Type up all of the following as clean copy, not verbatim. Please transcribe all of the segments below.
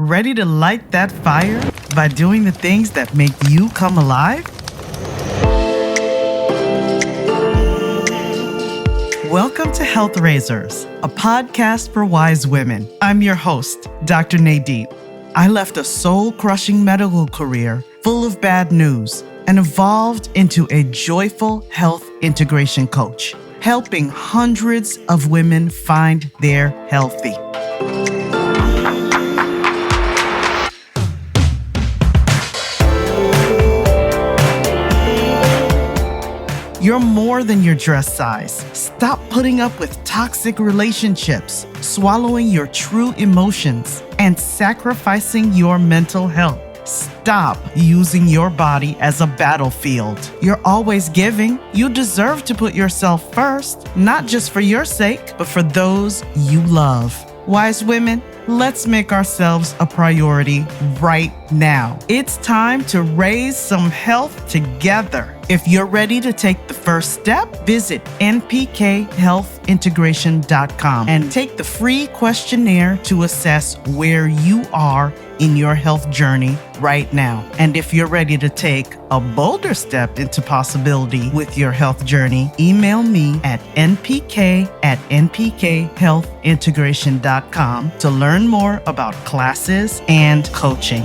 Ready to light that fire by doing the things that make you come alive? Welcome to Health Raisers, a podcast for wise women. I'm your host, Dr. Nadine. I left a soul-crushing medical career full of bad news and evolved into a joyful health integration coach, helping hundreds of women find their healthy. You're more than your dress size. Stop putting up with toxic relationships, swallowing your true emotions, and sacrificing your mental health. Stop using your body as a battlefield. You're always giving. You deserve to put yourself first, not just for your sake, but for those you love. Wise women, let's make ourselves a priority right now. It's time to raise some health together. If you're ready to take the first step, visit npkhealthintegration.com and take the free questionnaire to assess where you are in your health journey right now. And if you're ready to take a bolder step into possibility with your health journey, email me at npk@npkhealthintegration.com to learn more about classes and coaching.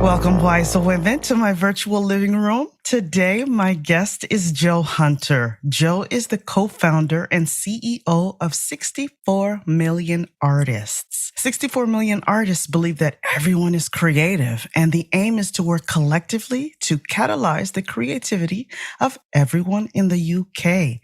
Welcome, wise women, to my virtual living room. Today, my guest is Joe Hunter. Joe is the co-founder and CEO of 64 Million Artists. 64 Million Artists believe that everyone is creative, and the aim is to work collectively to catalyze the creativity of everyone in the UK.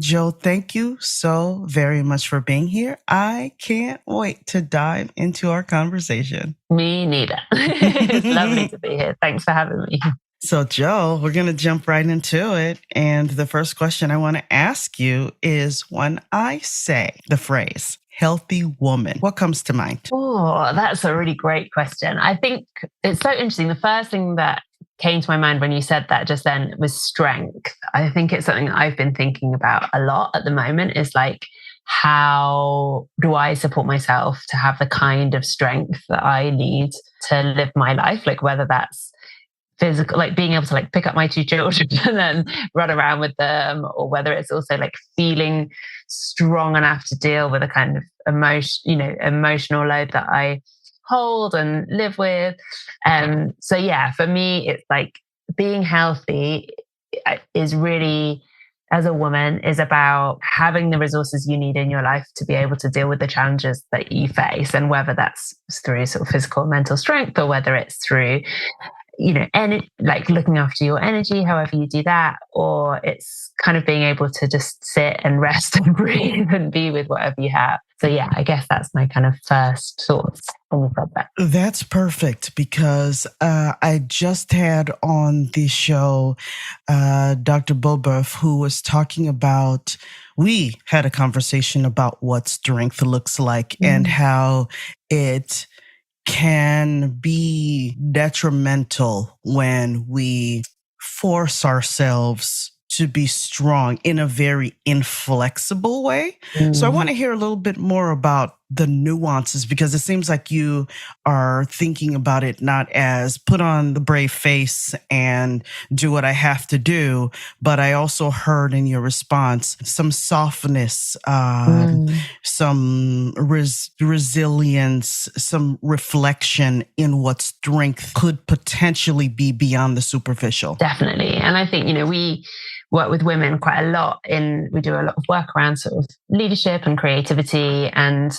Joe, thank you so very much for being here. I can't wait to dive into our conversation. Me neither. It's lovely to be here. Thanks for having me. So, Joe, we're going to jump right into it. And the first question I want to ask you is, when I say the phrase healthy woman, what comes to mind? Oh, that's a really great question. I think it's so interesting. The first thing that came to my mind when you said that just then was strength. I think it's something that I've been thinking about a lot at the moment, is like, how do I support myself to have the kind of strength that I need to live my life? Like, whether that's physical, like being able to like pick up my two children and then run around with them, or whether it's also like feeling strong enough to deal with a kind of emotional load that I hold and live with. So yeah, for me, it's like being healthy is really, as a woman, is about having the resources you need in your life to be able to deal with the challenges that you face. And whether that's through sort of physical and mental strength, or whether it's through, like looking after your energy, however you do that, or it's kind of being able to just sit and rest and breathe and be with whatever you have. So yeah, I guess that's my kind of first thoughts when you said that. That's perfect, because I just had on the show Dr. Bobeuf, who was talking about, we had a conversation about what strength looks like and how it can be detrimental when we force ourselves to be strong in a very inflexible way. So I want to hear a little bit more about the nuances, because it seems like you are thinking about it not as put on the brave face and do what I have to do, but I also heard in your response some softness, some resilience, some reflection in what strength could potentially be beyond the superficial. Definitely. And I think, we work with women quite a lot we do a lot of work around sort of leadership and creativity. And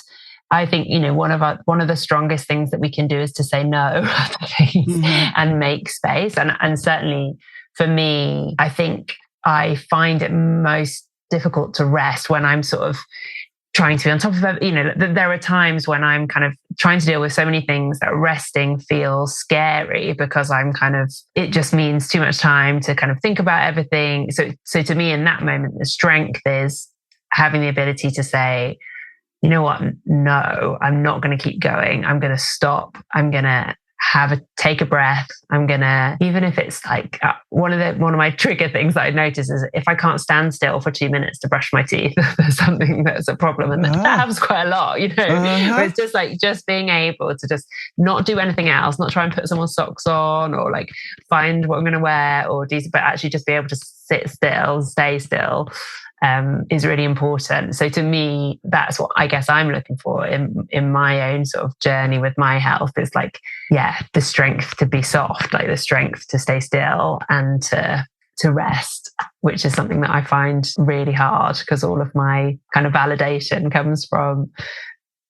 I think, one of the strongest things that we can do is to say no to things and make space. And certainly for me, I think I find it most difficult to rest when I'm sort of trying to be on top of it. There are times when I'm kind of trying to deal with so many things that resting feels scary, because it just means too much time to kind of think about everything. So to me, in that moment, the strength is having the ability to say, you know what? No, I'm not going to keep going. I'm going to stop. I'm going to take a breath. I'm gonna, even if it's like one of my trigger things that I notice is if I can't stand still for 2 minutes to brush my teeth, there's something that's a problem. And that happens quite a lot, where it's just like, just being able to just not do anything else, not try and put someone's socks on or like find what I'm going to wear or do, but actually just be able to sit still, stay still, is really important. So to me, that's what I guess I'm looking for in my own sort of journey with my health, is like, the strength to be soft, like the strength to stay still and to rest, which is something that I find really hard because all of my kind of validation comes from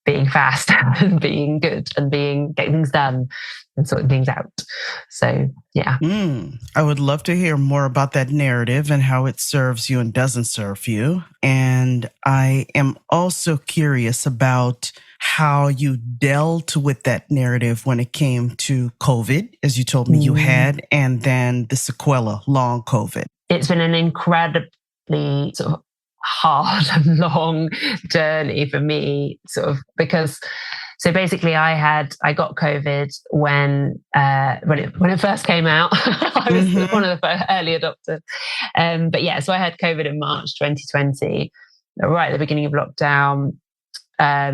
being fast and being good and getting things done and sorting things out. So, yeah. I would love to hear more about that narrative and how it serves you and doesn't serve you. And I am also curious about how you dealt with that narrative when it came to COVID, as you told me you had, and then the sequela, long COVID. It's been an incredibly sort of hard and long journey for me, sort of, because so basically I got COVID when it first came out. I was one of the early adopters. But yeah, so I had COVID in March 2020, right at the beginning of lockdown. I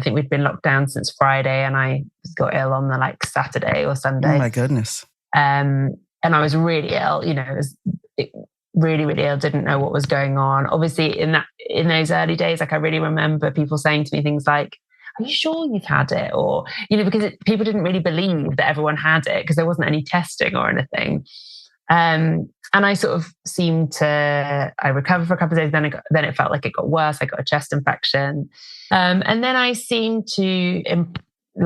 think we'd been locked down since Friday, and I got ill on the Saturday or Sunday. Oh my goodness. And I was really ill, really, really ill, didn't know what was going on. Obviously in those early days, I really remember people saying to me things like, are you sure you've had it? Or, because people didn't really believe that everyone had it because there wasn't any testing or anything. And I sort of I recovered for a couple of days. Then it felt like it got worse. I got a chest infection. And then I seemed to,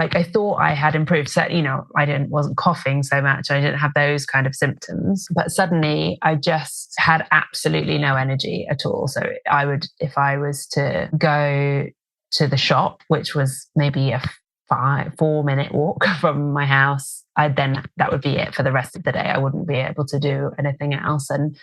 I thought I had improved. So, I wasn't coughing so much. I didn't have those kind of symptoms. But suddenly I just had absolutely no energy at all. So if I was to go to the shop, which was maybe a 4-minute walk from my house, that would be it for the rest of the day. I wouldn't be able to do anything else. And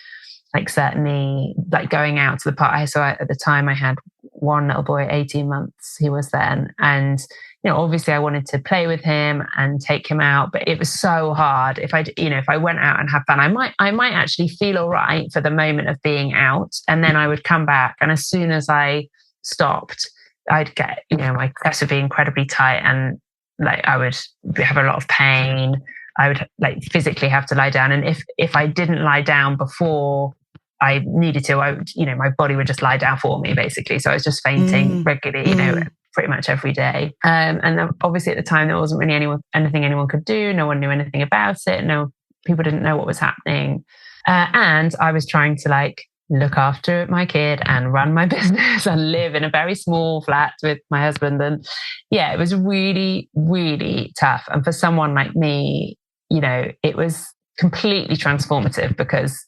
certainly going out to the park. So at the time I had one little boy, 18 months he was then. And, obviously I wanted to play with him and take him out, but it was so hard. If I went out and had fun, I might actually feel all right for the moment of being out. And then I would come back. And as soon as I stopped, I'd get, my chest would be incredibly tight and I would have a lot of pain. I would physically have to lie down. And if I didn't lie down before I needed to, my body would just lie down for me basically. So I was just fainting regularly, pretty much every day. And then obviously at the time there wasn't really anything anyone could do. No one knew anything about it. No, people didn't know what was happening. And I was trying to look after my kid and run my business and live in a very small flat with my husband. And yeah, it was really, really tough. And for someone like me, it was completely transformative because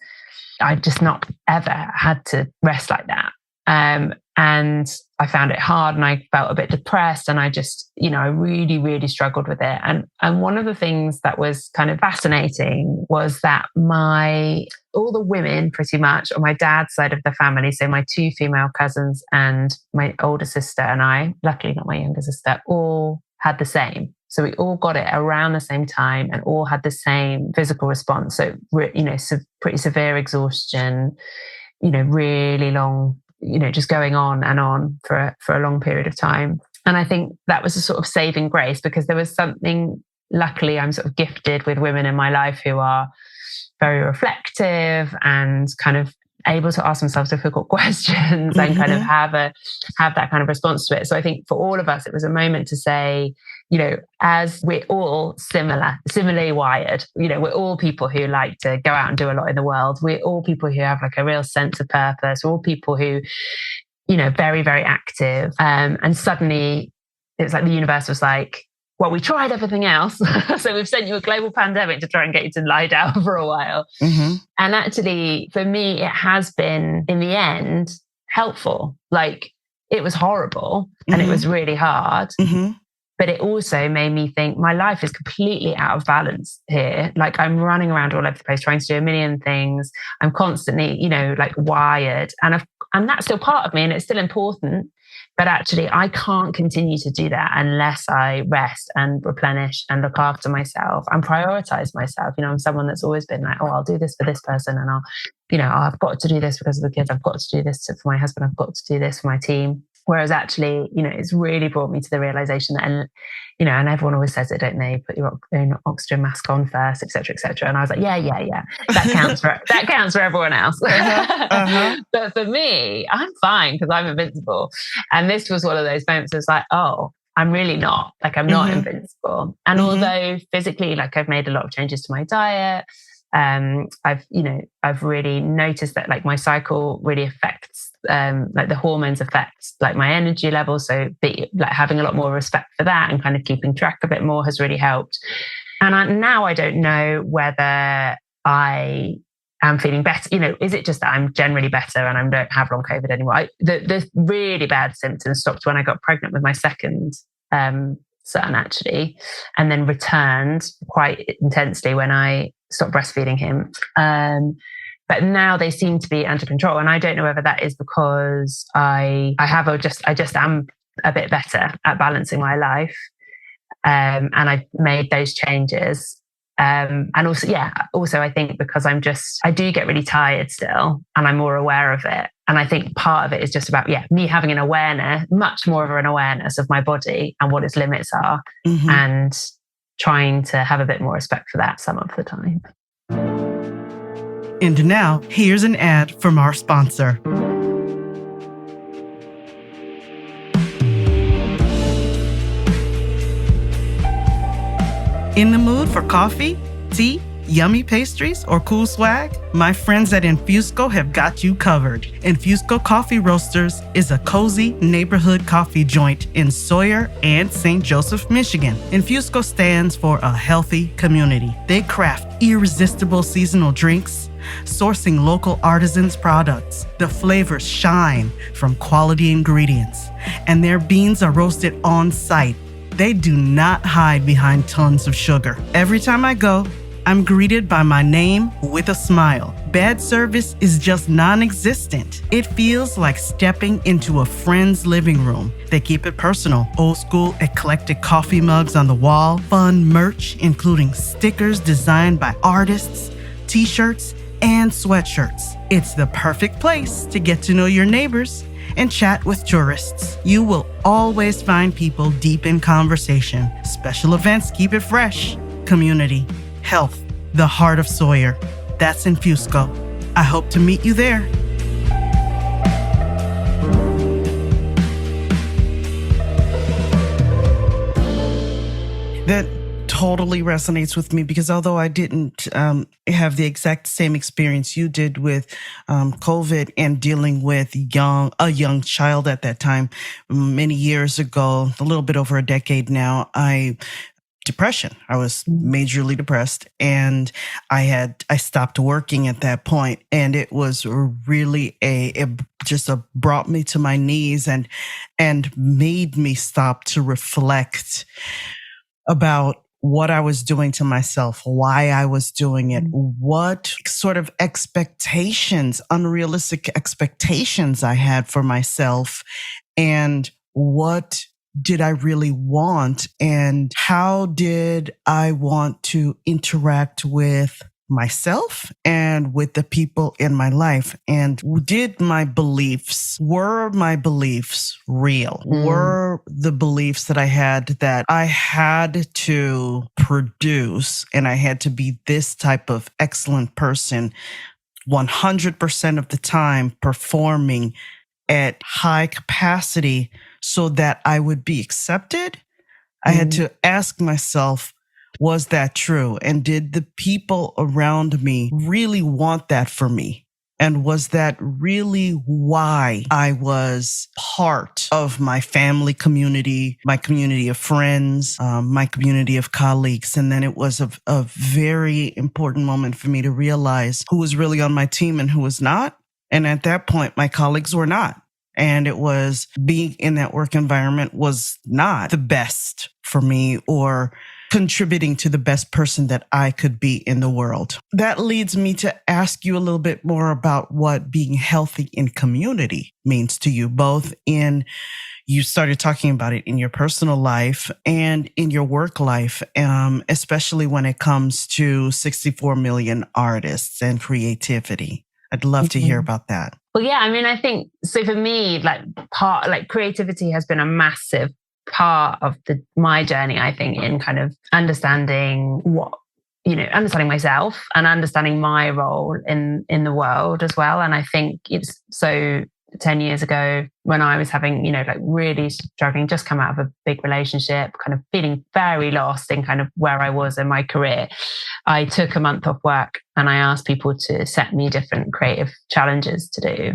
I'd just not ever had to rest like that. And I found it hard and I felt a bit depressed and I just, I really, really struggled with it. And one of the things that was kind of fascinating was that all the women pretty much on my dad's side of the family, so my 2 female cousins and my older sister and I, luckily not my younger sister, all had the same. So we all got it around the same time and all had the same physical response. So, pretty severe exhaustion, really long, just going on and on for a long period of time. And I think that was a sort of saving grace because there was something, luckily I'm sort of gifted with women in my life who are very reflective and kind of able to ask themselves difficult questions and kind of have that kind of response to it. So I think for all of us, it was a moment to say, as we're all similarly wired, we're all people who like to go out and do a lot in the world. We're all people who have a real sense of purpose. We're all people who, very, very active. And suddenly it's the universe was well, we tried everything else. So we've sent you a global pandemic to try and get you to lie down for a while. And actually, for me, it has been, in the end, helpful. It was horrible and it was really hard. But it also made me think my life is completely out of balance here. I'm running around all over the place trying to do a million things. I'm constantly, wired. And that's still part of me and it's still important. But actually, I can't continue to do that unless I rest and replenish and look after myself and prioritize myself. I'm someone that's always been like, oh, I'll do this for this person, and I've got to do this because of the kids. I've got to do this for my husband. I've got to do this for my team. Whereas actually, it's really brought me to the realization that, and everyone always says it, don't they? Put your own oxygen mask on first, et cetera, et cetera. And I was like, yeah. That counts for everyone else. But for me, I'm fine because I'm invincible. And this was one of those moments. It's like, oh, I'm really not. Like, I'm not invincible. And although physically, like, I've made a lot of changes to my diet, I've really noticed that, like, my cycle really affects, like, the hormones affect, like, my energy levels. So like having a lot more respect for that and kind of keeping track a bit more has really helped. And now I don't know whether I am feeling better. Is it just that I'm generally better and I don't have long COVID anymore? The really bad symptoms stopped when I got pregnant with my second son, actually, and then returned quite intensely when I stopped breastfeeding him. But now they seem to be under control, and I don't know whether that is because I just am a bit better at balancing my life, and I've made those changes. And also I think because I do get really tired still, and I'm more aware of it. And I think part of it is just about, me having an awareness, much more of an awareness of my body and what its limits are, and trying to have a bit more respect for that some of the time. And now, here's an ad from our sponsor. In the mood for coffee, tea, yummy pastries, or cool swag? My friends at Infusco have got you covered. Infusco Coffee Roasters is a cozy neighborhood coffee joint in Sawyer and St. Joseph, Michigan. Infusco stands for a healthy community. They craft irresistible seasonal drinks, sourcing local artisans' products. The flavors shine from quality ingredients, and their beans are roasted on site. They do not hide behind tons of sugar. Every time I go, I'm greeted by my name with a smile. Bad service is just non-existent. It feels like stepping into a friend's living room. They keep it personal. Old school, eclectic coffee mugs on the wall, fun merch, including stickers designed by artists, t-shirts, and sweatshirts. It's the perfect place to get to know your neighbors and chat with tourists. You will always find people deep in conversation. Special events keep it fresh. Community, health, the heart of Sawyer. That's Infusco. I hope to meet you there. That totally resonates with me, because although I didn't have the exact same experience you did with COVID and dealing with a young child at that time, many years ago, a little bit over a decade now, depression. I was majorly depressed, and I stopped working at that point, and it was really it brought me to my knees and made me stop to reflect about what I was doing to myself, why I was doing it, what sort of unrealistic expectations I had for myself, and what did I really want, and how did I want to interact with myself and with the people in my life? And were my beliefs real? Were the beliefs that I had to produce and I had to be this type of excellent person 100% of the time, performing at high capacity so that I would be accepted? I had to ask myself, was that true? And did the people around me really want that for me? And was that really why I was part of my family community, my community of friends, my community of colleagues? And then it was a very important moment for me to realize who was really on my team and who was not. And at that point, my colleagues were not. And it was being in that work environment was not the best for me, or contributing to the best person that I could be in the world. That leads me to ask you a little bit more about what being healthy in community means to you, both in you started talking about it in your personal life and in your work life, especially when it comes to 64 million artists and creativity. I'd love to hear about that. Well, yeah, I mean, I think, so for me, creativity has been a massive part of my journey, I think, in kind of understanding understanding myself and understanding my role in the world as well. And I think it's so 10 years ago when I was having, really struggling, just come out of a big relationship, kind of feeling very lost in kind of where I was in my career, I took a month off work and I asked people to set me different creative challenges to do.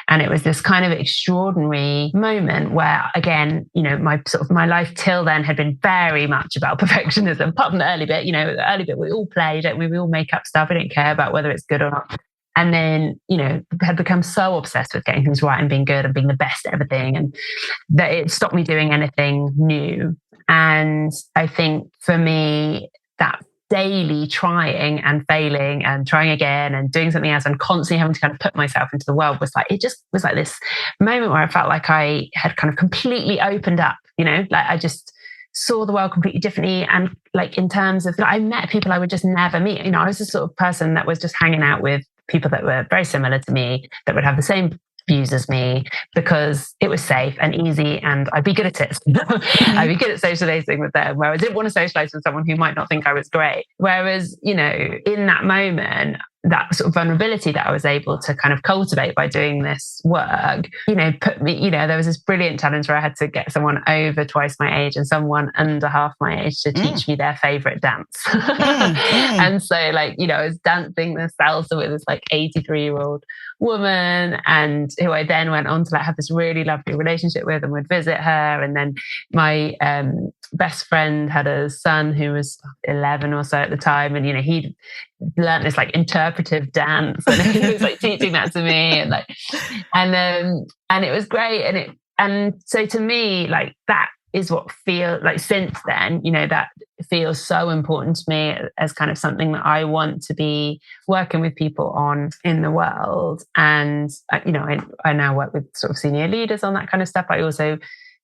And it was this kind of extraordinary moment where, again, my life till then had been very much about perfectionism, apart from the early bit. The early bit we all play, don't we? We all make up stuff. We don't care about whether it's good or not. And then, had become so obsessed with getting things right and being good and being the best at everything, and that it stopped me doing anything new. And I think for me, that daily trying and failing and trying again and doing something else and constantly having to kind of put myself into the world was like, it just was like this moment where I felt like I had kind of completely opened up, like I just saw the world completely differently. And like in terms of, I met people I would just never meet. I was the sort of person that was just hanging out with people that were very similar to me, that would have the same views as me, because it was safe and easy and I'd be good at it. I'd be good at socializing with them, where I didn't want to socialize with someone who might not think I was great. Whereas, in that moment, that sort of vulnerability that I was able to kind of cultivate by doing this work, put me, there was this brilliant challenge where I had to get someone over twice my age and someone under half my age to teach me their favorite dance. And so I was dancing the salsa with this 83-year-old woman, and who I then went on to have this really lovely relationship with and would visit her. And then my best friend had a son who was 11 or so at the time, and he'd learned this interpretive dance, and he was teaching that to me, and it was great. And so to me, that is what feels like, since then, that feels so important to me as kind of something that I want to be working with people on in the world. And I now work with sort of senior leaders on that kind of stuff.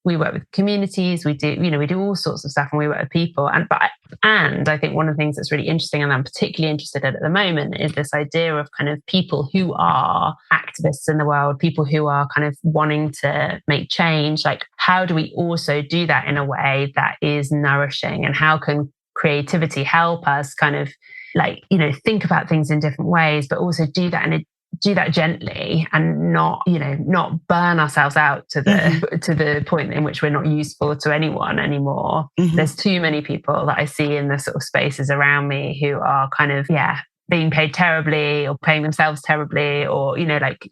We work with communities, we do all sorts of stuff, and we work with people. And I think one of the things that's really interesting, and I'm particularly interested in at the moment, is this idea of kind of people who are activists in the world, people who are kind of wanting to make change. How do we also do that in a way that is nourishing? And how can creativity help us kind of think about things in different ways, but also do that gently and not burn ourselves out to the point in which we're not useful to anyone anymore. There's too many people that I see in the sort of spaces around me who are kind of, being paid terribly or paying themselves terribly, or,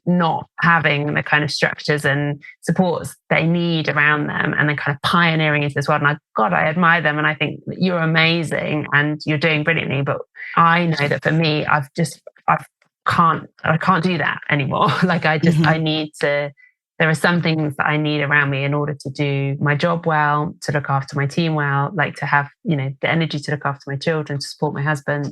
not having the kind of structures and supports they need around them, and then kind of pioneering into this world. And I admire them. And I think that you're amazing and you're doing brilliantly. But I know that for me, I can't do that anymore. I need to, there are some things that I need around me in order to do my job well, to look after my team well, to have, the energy to look after my children, to support my husband,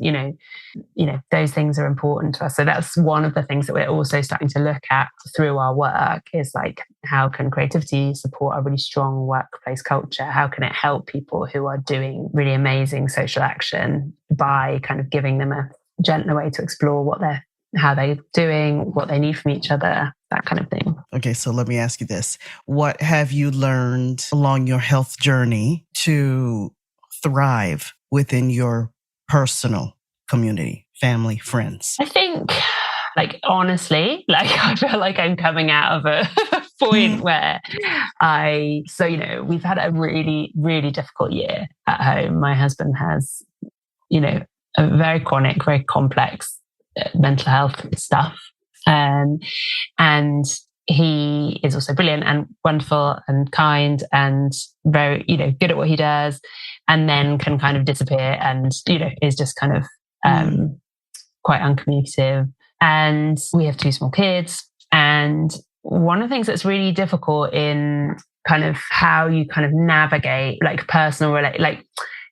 those things are important to us. So that's one of the things that we're also starting to look at through our work, is how can creativity support a really strong workplace culture? How can it help people who are doing really amazing social action by kind of giving them a gentler way to explore how they're doing, what they need from each other, that kind of thing. Okay, so let me ask you this. What have you learned along your health journey to thrive within your personal community, family, friends? I think, honestly, I feel like I'm coming out of a point where we've had a really, really difficult year at home. My husband has, a very chronic, very complex mental health stuff. And he is also brilliant and wonderful and kind and very, good at what he does, and then can kind of disappear and, is just kind of quite uncommunicative. And we have 2 small kids. And one of the things that's really difficult in kind of how you kind of navigate personal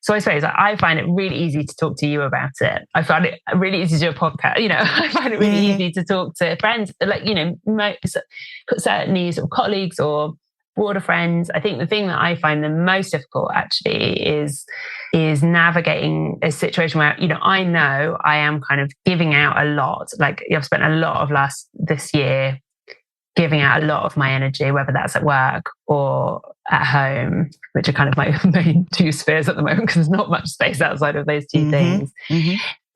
So I suppose I find it really easy to talk to you about it. I find it really easy to do a podcast. I find it really easy to talk to friends, like, certainly sort of colleagues or broader friends. I think the thing that I find the most difficult actually is navigating a situation where, I know I am kind of giving out a lot. Like, I've spent a lot of this year giving out a lot of my energy, whether that's at work or at home, which are kind of my main two spheres at the moment, because there's not much space outside of those two things.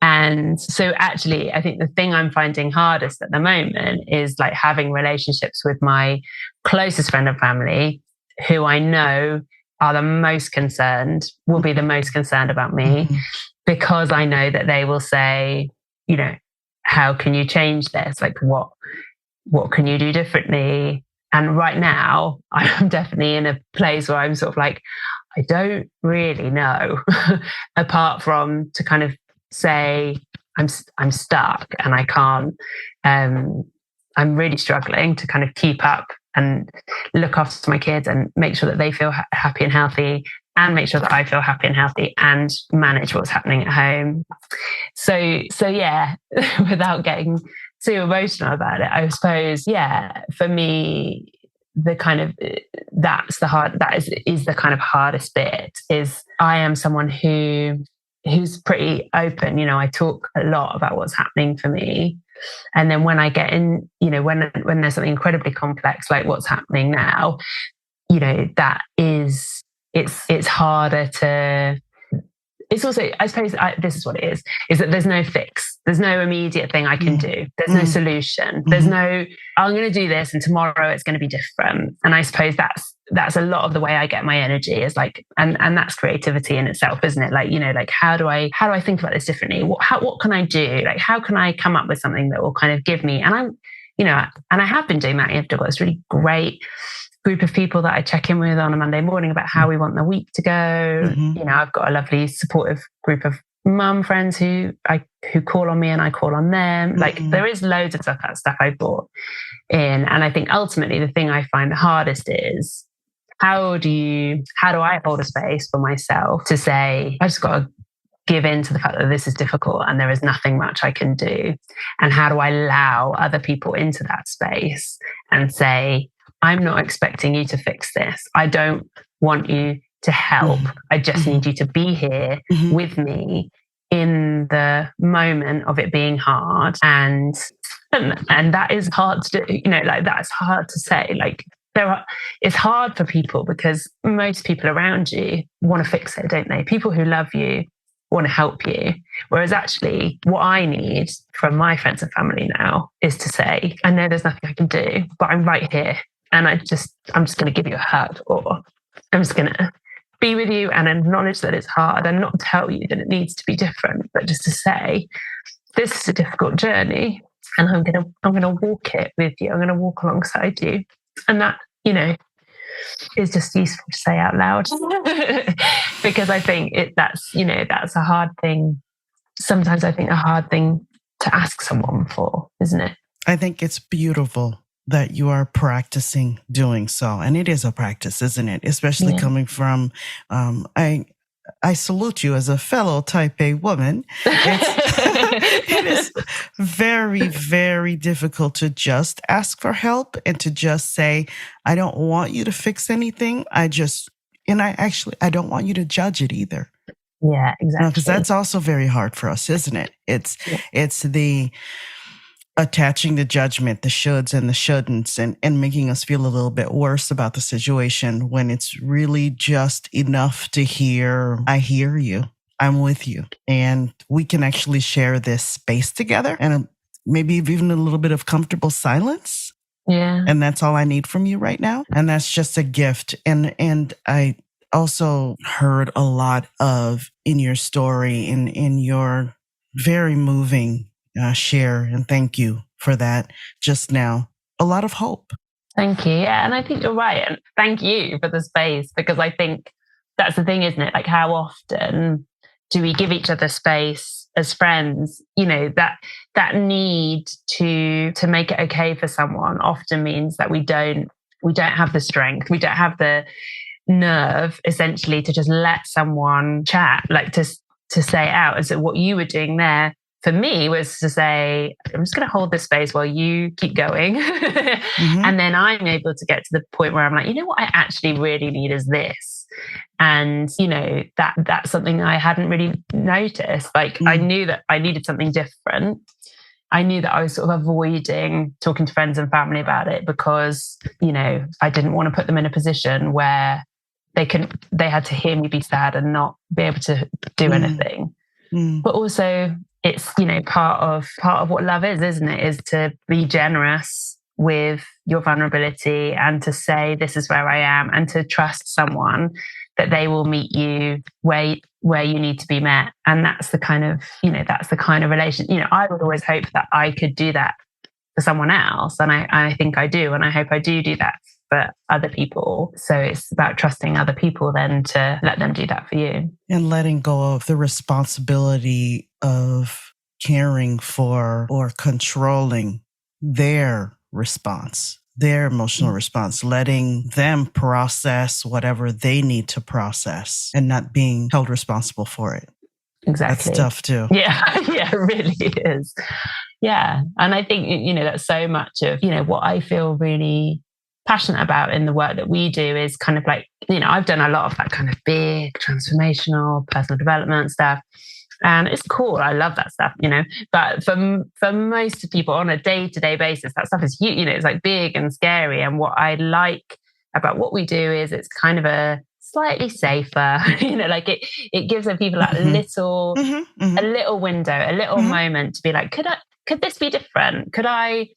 And so actually, I think the thing I'm finding hardest at the moment is like having relationships with my closest friend and family, who I know are the most concerned, will be the most concerned about me, because I know that they will say, how can you change this? Like, what can you do differently? And right now, I'm definitely in a place where I'm sort of like, I don't really know, apart from to kind of say, I'm stuck and I can't, I'm really struggling to kind of keep up and look after my kids and make sure that they feel happy and healthy, and make sure that I feel happy and healthy, and manage what's happening at home. So yeah, without getting too emotional about it, I suppose, yeah, for me, the kind of that is the kind of hardest bit. Is I am someone who's pretty open. I talk a lot about what's happening for me, and then when I get in, when there's something incredibly complex like what's happening now, that is it's harder to. It's also, I suppose, this is what it is that there's no fix. There's no immediate thing I can do. There's no solution. There's no, I'm going to do this and tomorrow it's going to be different. And I suppose that's a lot of the way I get my energy, is like, and that's creativity in itself, isn't it? Like, like how do I think about this differently? What can I do? Like, how can I come up with something that will kind of give me, and I have been doing that. I've got this really great group of people that I check in with on a Monday morning about how we want the week to go. I've got a lovely supportive group of mum friends who call on me and I call on them. Like, there is loads of stuff I brought in. And I think ultimately the thing I find the hardest is how do I hold a space for myself to say, I just got to give in to the fact that this is difficult and there is nothing much I can do. And how do I allow other people into that space and say, I'm not expecting you to fix this. I don't want you to help. I just need you to be here with me in the moment of it being hard. And that is hard to do. Like, that's hard to say. Like, it's hard for people because most people around you want to fix it, don't they? People who love you want to help you. Whereas actually what I need from my friends and family now is to say, I know there's nothing I can do, but I'm right here. And I'm just going to give you a hug, or I'm just going to be with you and acknowledge that it's hard, and not tell you that it needs to be different, but just to say, this is a difficult journey and I'm going to walk it with you. I'm going to walk alongside you. And that, is just useful to say out loud because I think that's a hard thing. Sometimes I think a hard thing to ask someone for, isn't it? I think it's beautiful that you are practicing doing so. And it is a practice, isn't it? Especially coming from, I salute you as a fellow Type A woman. It is very, very difficult to just ask for help and to just say, I don't want you to fix anything. I don't want you to judge it either. Yeah, exactly. Because that's also very hard for us, isn't it? It's the attaching the judgment, the shoulds and the shouldn'ts, and making us feel a little bit worse about the situation when it's really just enough to hear, I hear you, I'm with you. And we can actually share this space together and maybe even a little bit of comfortable silence. Yeah. And that's all I need from you right now. And that's just a gift. And I also heard a lot of in your story, in your very moving share, and thank you for that just now. A lot of hope. Thank you. Yeah, and I think you're right. And thank you for the space, because I think that's the thing, isn't it? Like, how often do we give each other space as friends? That need to make it okay for someone often means that we don't have the strength. We don't have the nerve essentially to just let someone chat, like to say it out. And so what you were doing there for me was to say, I'm just going to hold this space while you keep going. And then I'm able to get to the point where I'm like, you know what I actually really need is this. And, you know, that's something I hadn't really noticed. Like I knew that I needed something different. I knew that I was sort of avoiding talking to friends and family about it because, you know, I didn't want to put them in a position where they had to hear me be sad and not be able to do anything. But also it's, you know, part of what love is, isn't it? Is to be generous with your vulnerability and to say, this is where I am, and to trust someone that they will meet you where you need to be met. And that's the kind of, you know, that's the kind of relation, you know, I would always hope that I could do that for someone else. And I think I do. And I hope I do that for other people. So it's about trusting other people then to let them do that for you. And letting go of the responsibility of caring for or controlling their response, their emotional response, letting them process whatever they need to process and not being held responsible for it. Exactly. That's tough too. Yeah, yeah, it really is. Yeah. And I think, you know, that's so much of, you know, what I feel really passionate about in the work that we do is kind of like, you know, I've done a lot of that kind of big transformational personal development stuff. And it's cool. I love that stuff, you know, but for most people on a day-to-day basis, that stuff is huge, you know, it's like big and scary. And what I like about what we do is it's kind of a slightly safer, you know, like it gives people that little, a little window, a little moment to be like, could this be different? Could I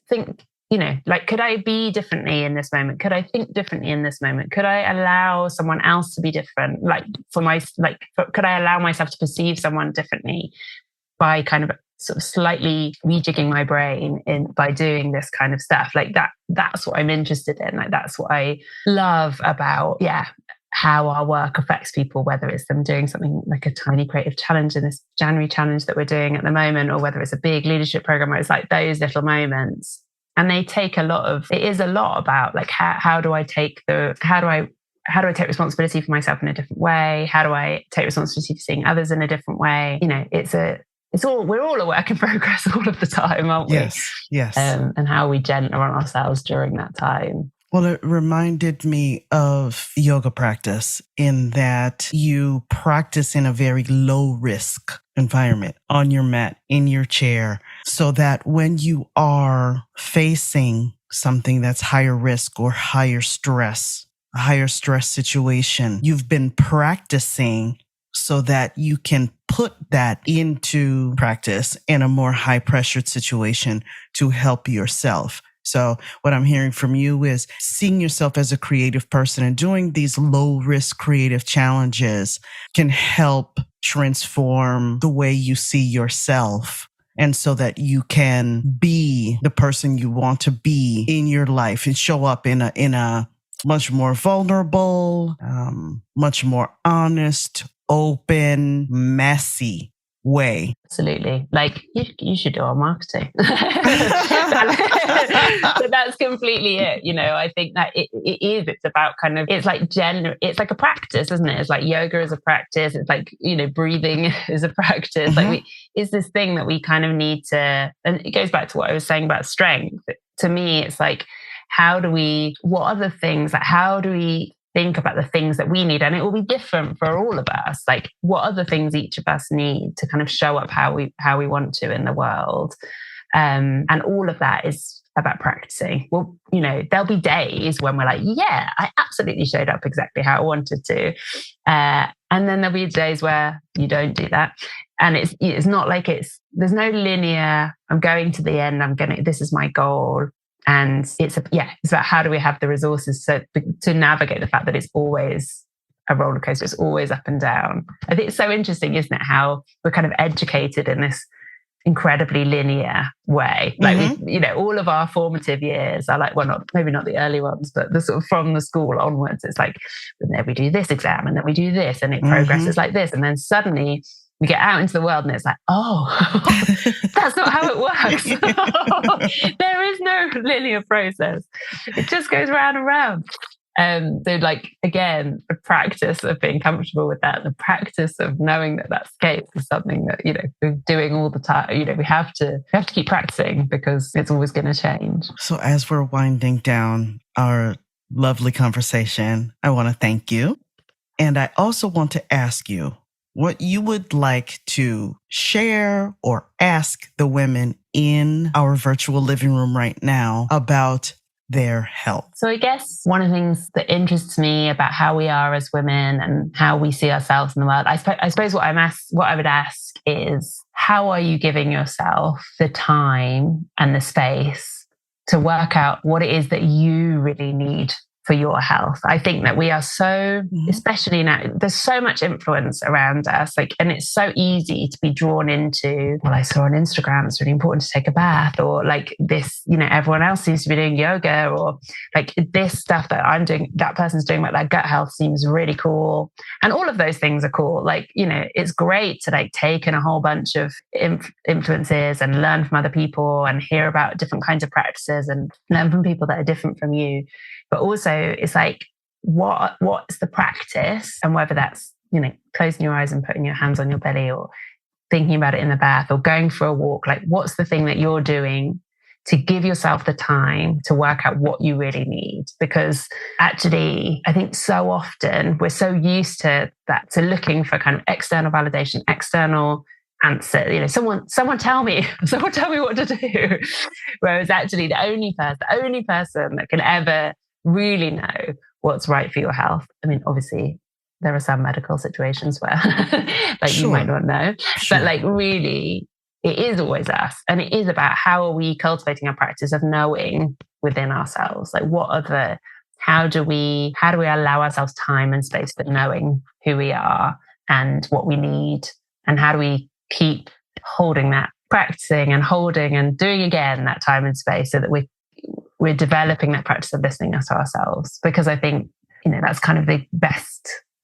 think, you know, like, could I be differently in this moment? Could I think differently in this moment? Could I allow someone else to be different? Could I allow myself to perceive someone differently by kind of sort of slightly rejigging my brain by doing this kind of stuff? Like that's what I'm interested in. Like, that's what I love about, how our work affects people, whether it's them doing something like a tiny creative challenge in this January challenge that we're doing at the moment, or whether it's a big leadership program where it's like those little moments. And they take it is a lot about like, how do I take responsibility for myself in a different way? How do I take responsibility for seeing others in a different way? You know, we're all a work in progress all of the time, aren't we? Yes. And how we gentle on ourselves during that time. Well, it reminded me of yoga practice in that you practice in a very low risk environment, on your mat, in your chair, so that when you are facing something that's higher risk or higher stress, a higher stress situation, you've been practicing so that you can put that into practice in a more high pressured situation to help yourself. So what I'm hearing from you is seeing yourself as a creative person and doing these low risk creative challenges can help transform the way you see yourself. And so that you can be the person you want to be in your life and show up in a much more vulnerable, much more honest, open, messy way. Absolutely. Like you should do our marketing. So that's completely it. You know, I think that it's about kind of, it's like it's like a practice, isn't it? It's like yoga is a practice. It's like, you know, breathing is a practice. Like it's this thing that we kind of need to, and it goes back to what I was saying about strength. To me, it's like, how do we think about the things that we need? And it will be different for all of us. Like, what are the things each of us need to kind of show up how we want to in the world? And all of that is about practicing. Well, you know, there'll be days when we're like, yeah, I absolutely showed up exactly how I wanted to. And then there'll be days where you don't do that. And it's not like there's no linear, I'm going to the end, this is my goal. And it's about how do we have the resources to navigate the fact that it's always a roller coaster. It's always up and down. I think it's so interesting, isn't it? How we're kind of educated in this incredibly linear way. Like, we, you know, all of our formative years are like, well, maybe not the early ones, but the sort of from the school onwards, it's like, and then we do this exam and then we do this and it progresses like this. And then suddenly we get out into the world and it's like, oh, that's not how it works. There is no linear process. It just goes round and round. So like, again, the practice of being comfortable with that, the practice of knowing that that's the case is something that, we're doing all the time. We have to keep practicing because it's always going to change. So as we're winding down our lovely conversation, I want to thank you. And I also want to ask you what you would like to share or ask the women in our virtual living room right now about their health. So I guess one of the things that interests me about how we are as women and how we see ourselves in the world, I suppose what I would ask is, how are you giving yourself the time and the space to work out what it is that you really need for your health? I think that we are so, especially now, there's so much influence around us, and it's so easy to be drawn into, well, I saw on Instagram, it's really important to take a bath, or like this, everyone else seems to be doing yoga, or like this stuff that I'm doing, that person's doing, like that gut health seems really cool. And all of those things are cool. It's great to take in a whole bunch of influences and learn from other people and hear about different kinds of practices and learn from people that are different from you. But also it's what's the practice, and whether that's, closing your eyes and putting your hands on your belly, or thinking about it in the bath, or going for a walk, what's the thing that you're doing to give yourself the time to work out what you really need? Because actually, I think so often we're so used to that, to looking for kind of external validation, external answer, someone tell me what to do. Whereas actually the only person that can ever really know what's right for your health. I mean, obviously there are some medical situations where you might not know, but really it is always us. And it is about, how are we cultivating our practice of knowing within ourselves? How do we allow ourselves time and space for knowing who we are and what we need? And how do we keep holding that, practicing and holding and doing again that time and space, so that we're developing that practice of listening to ourselves? Because I think, that's kind of the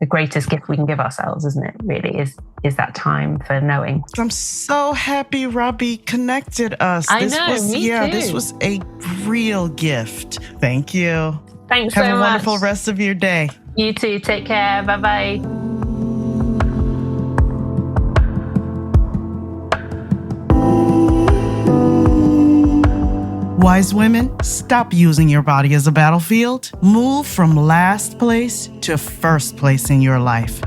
greatest gift we can give ourselves, isn't it? Really is that time for knowing. I'm so happy Robbie connected us. This was a real gift. Thank you. Thanks so much. Have a wonderful rest of your day. You too. Take care. Bye-bye. Wise women, stop using your body as a battlefield. Move from last place to first place in your life.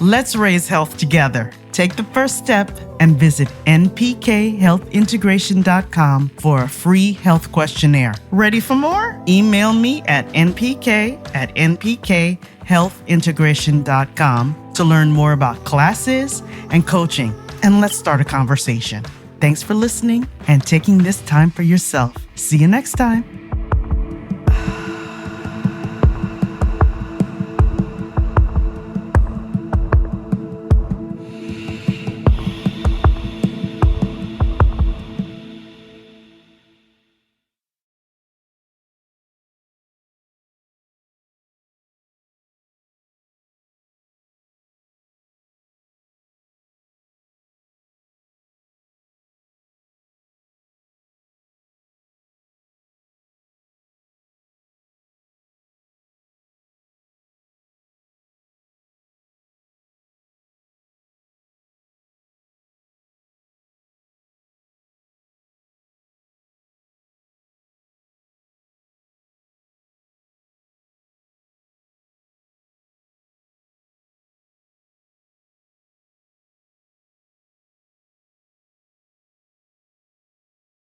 Let's raise health together. Take the first step and visit npkhealthintegration.com for a free health questionnaire. Ready for more? Email me at npk@npkhealthintegration.com to learn more about classes and coaching. And let's start a conversation. Thanks for listening and taking this time for yourself. See you next time.